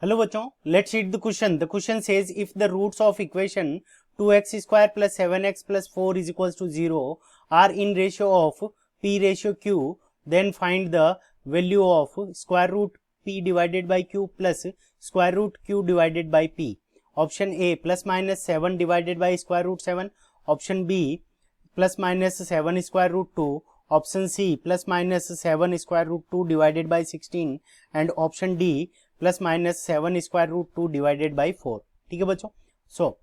Hello बच्चों, let's read the question. The question says if the roots of equation 2x square plus 7x plus 4 is equals to 0 are in ratio of p ratio q, then find the value of square root p divided by q plus square root q divided by p. Option A plus minus 7 divided by square root 7, option B plus minus 7 square root 2, option C plus minus 7 square root 2 divided by 16 and option D plus minus 7 square root 2 divided by 4. ठीक है बच्चों. सो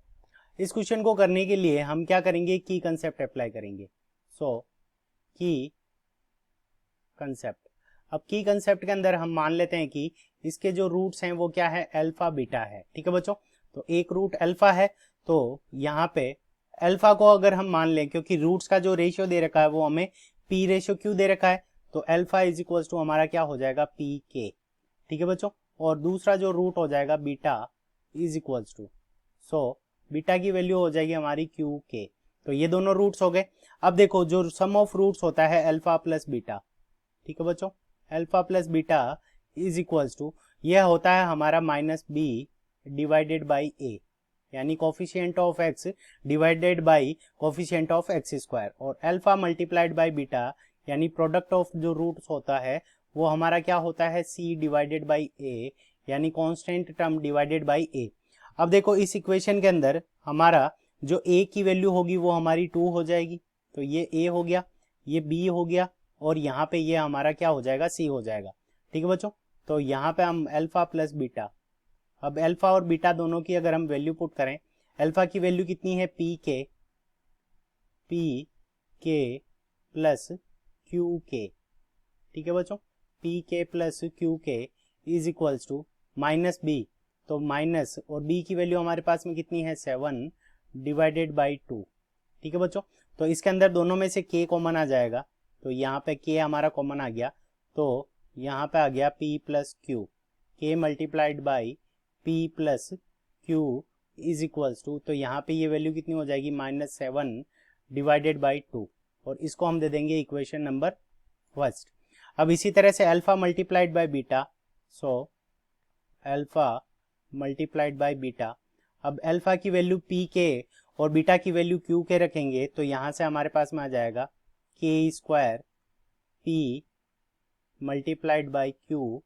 इस question को करने के लिए हम क्या करेंगे, की कंसेप्ट अप्लाई करेंगे. सो की कंसेप्ट. अब की कंसेप्ट के अंदर हम मान लेते हैं कि इसके जो रूट्स हैं वो क्या है, अल्फा बीटा है. ठीक है बच्चों. तो एक रूट अल्फा है, तो यहाँ पे अल्फा को अगर हम मान लें, क्योंकि रूट्स का जो रेशियो दे रखा है वो हमें पी रेशियो क्यू दे रखा है, तो अल्फा इज इक्वल टू हमारा क्या हो जाएगा, पी के. ठीक है बच्चों. और दूसरा जो रूट हो जाएगा beta is equals to, so beta की वैल्यू हो जाएगी हमारी क्यू के. तो ये दोनों रूट्स हो गए. अब देखो जो सम ऑफ रूट्स होता है अल्फा प्लस बीटा. ठीक है बच्चों. Alpha plus beta is equals to यह होता है हमारा minus b divided by a, यानी coefficient of x divided by coefficient of x square, और अल्फा मल्टीप्लाइड बाई बीटा यानी प्रोडक्ट ऑफ जो रूट्स होता है वो हमारा क्या होता है, c डिवाइडेड बाई ए, यानी कांस्टेंट टर्म डिवाइडेड बाई ए. अब देखो इस इक्वेशन के अंदर हमारा जो a की वैल्यू होगी वो हमारी 2 हो जाएगी, तो ये a हो गया, ये b हो गया, और यहाँ पे ये हमारा क्या हो जाएगा, c हो जाएगा. ठीक है बच्चों. तो यहाँ पे हम अल्फा प्लस बीटा, अब अल्फा और बीटा दोनों की अगर हम वैल्यू पुट करें, अल्फा की वैल्यू कितनी है, पी के प्लस क्यू के. ठीक है बच्चों. P k plus q k is equals to minus b, तो माइनस और b की वैल्यू हमारे पास में कितनी है, 7 डिवाइडेड बाई 2. ठीक है बच्चों. तो इसके अंदर दोनों में से k कॉमन आ जाएगा, तो यहाँ पे k हमारा कॉमन आ गया, तो यहाँ पे आ गया p plus q, k multiplied by p plus q is equals to, तो यहाँ पे ये वैल्यू कितनी हो जाएगी, माइनस 7 डिवाइडेड बाई 2, और इसको हम दे देंगे इक्वेशन नंबर फर्स्ट. अब इसी तरह से alpha multiplied by beta, so alpha multiplied by beta. अब अल्फा की वैल्यू पी के और बीटा की वैल्यू क्यू के रखेंगे, तो यहाँ से हमारे पास में आ जाएगा k square p multiplied by q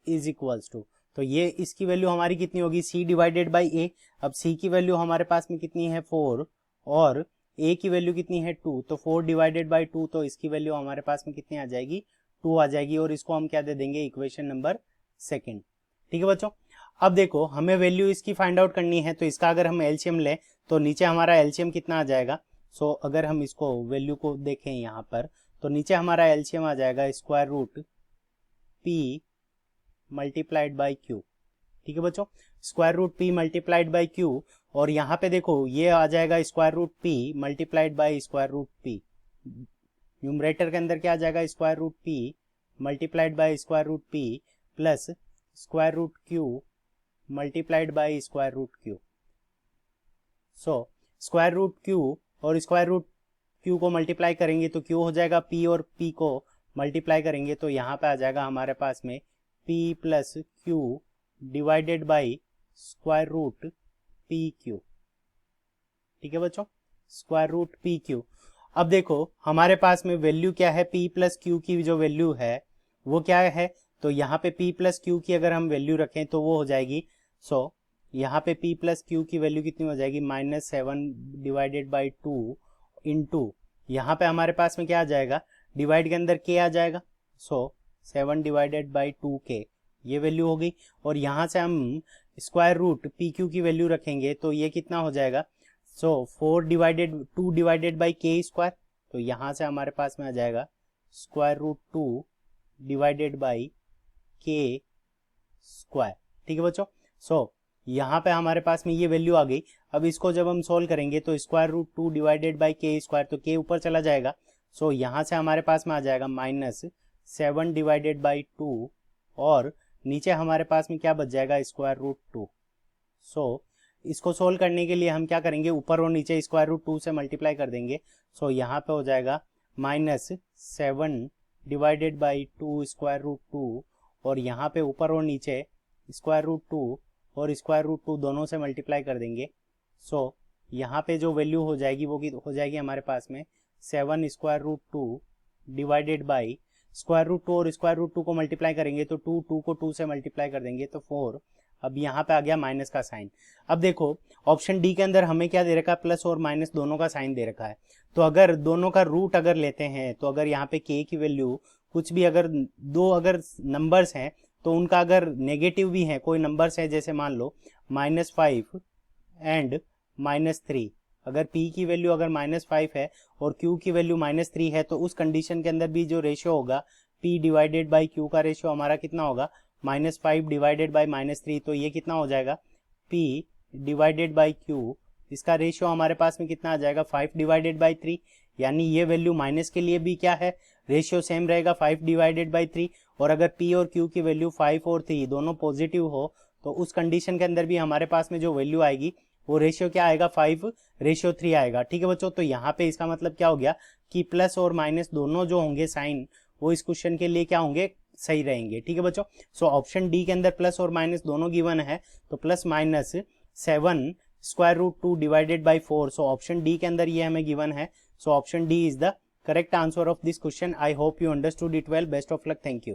is equals to, तो ये इसकी वैल्यू हमारी कितनी होगी, c डिवाइडेड बाई ए. अब c की वैल्यू हमारे पास में कितनी है, 4, और a की वैल्यू कितनी है, 2, तो 4 डिवाइडेड बाई 2, तो इसकी वैल्यू हमारे पास में कितनी आ जाएगी, 2 आ जाएगी, और इसको हम क्या दे देंगे, इक्वेशन नंबर सेकंड. ठीक है बच्चों. अब देखो हमें वैल्यू इसकी फाइंड आउट करनी है, तो इसका अगर हम एलसीएम लें तो नीचे हमारा एलसीएम कितना आ जाएगा. सो अगर हम इसको वैल्यू को देखें यहाँ पर, तो नीचे हमारा एलसीएम आ जाएगा square root p multiplied by q. ठीक है बच्चों. Square root p multiplied by q, और यहाँ पे देखो ये आ जाएगा square root p multiplied by square root p. Numerator के अंदर क्या आ जाएगा, square root p multiplied by square root p plus square root q multiplied by square root q. So square root q और स्क्वायर रूट क्यू को multiply करेंगे तो Q हो जाएगा p, और p को मल्टीप्लाई करेंगे तो यहाँ पे आ जाएगा हमारे पास में p plus q divided by square root p q. ठीक है बच्चों. Square root p q. अब देखो हमारे पास में वैल्यू क्या है, p प्लस क्यू की जो वैल्यू है वो क्या है, तो यहाँ पे p प्लस क्यू की अगर हम वैल्यू रखें तो वो हो जाएगी, सो यहाँ पे p प्लस क्यू की वैल्यू कितनी हो जाएगी, माइनस 7 डिवाइडेड बाई 2 इंटू, यहाँ पे हमारे पास में क्या आ जाएगा, डिवाइड के अंदर k आ जाएगा, सो 7 डिवाइडेड बाई 2k, ये वैल्यू हो गई. और यहाँ से हम स्क्वायर रूट पी क्यू की वैल्यू रखेंगे तो ये कितना हो जाएगा, सो 4 डिवाइडेड 2 डिवाइडेड बाई के स्क्वायर, तो यहाँ से हमारे पास में आ जाएगा स्क्वायर रूट 2 डिवाइडेड बाई के स्क्वायर. ठीक है बच्चों. सो यहाँ पे हमारे पास में ये वैल्यू आ गई. अब इसको जब हम सोल्व करेंगे तो स्क्वायर रूट 2 डिवाइडेड बाई के स्क्वायर, तो के ऊपर चला जाएगा, सो यहाँ से हमारे पास में आ जाएगा माइनस 7 डिवाइडेड बाई 2, और नीचे हमारे पास में क्या बच जाएगा, स्क्वायर रूट 2. सो इसको सोल्व करने के लिए हम क्या करेंगे, ऊपर और नीचे स्क्वायर रूट 2 से मल्टीप्लाई कर देंगे, सो यहाँ पे हो जाएगा minus 7 divided by 2 square root 2, और यहाँ पे ऊपर और नीचे स्क्वायर रूट 2 और स्क्वायर रूट 2 दोनों से मल्टीप्लाई कर देंगे। सो यहाँ पे जो वैल्यू हो जाएगी वो हो जाएगी हमारे पास में 7 square root 2 divided by square root 2 और स्क्वायर रूट 2 को मल्टीप्लाई करेंगे तो 2 को 2 से मल्टीप्लाई कर देंगे तो 4। अब यहाँ पे आ गया माइनस का साइन। अब देखो ऑप्शन डी के अंदर हमें क्या दे रखा है, प्लस और माइनस दोनों का साइन दे रखा है। तो अगर दोनों का रूट अगर लेते हैं तो अगर यहाँ पे के की वैल्यू कुछ भी अगर दो अगर नंबर्स हैं तो उनका अगर नेगेटिव भी है कोई नंबर्स है, जैसे मान लो -5 एंड -3, अगर p की वैल्यू अगर -5 है और q की वैल्यू -3 है तो उस कंडीशन के अंदर भी जो रेशियो होगा p डिवाइडेड बाई q का रेशियो हमारा कितना होगा, -5 डिवाइडेड बाई -3। तो ये कितना हो जाएगा, p डिवाइडेड बाई q, इसका रेशियो हमारे पास में कितना आ जाएगा, 5 डिवाइडेड बाई 3। यानी ये वैल्यू माइनस के लिए भी क्या है, रेशियो सेम रहेगा 5 डिवाइडेड बाई 3। और अगर p और q की वैल्यू 5 और 3 दोनों पॉजिटिव हो तो उस कंडीशन के अंदर भी हमारे पास में जो वैल्यू आएगी वो रेशियो क्या आएगा, 5:3 आएगा। ठीक है बच्चों, तो यहाँ पे इसका मतलब क्या हो गया कि प्लस और माइनस दोनों जो होंगे साइन वो इस क्वेश्चन के लिए क्या होंगे, सही रहेंगे। ठीक है बच्चों, सो ऑप्शन डी के अंदर प्लस और माइनस दोनों गिवन है, तो plus minus 7 square root 2 divided by 4। So option D के अंदर ये हमें गिवन है। So option D is the correct answer of this question. I hope you understood it well. Best of luck. Thank you.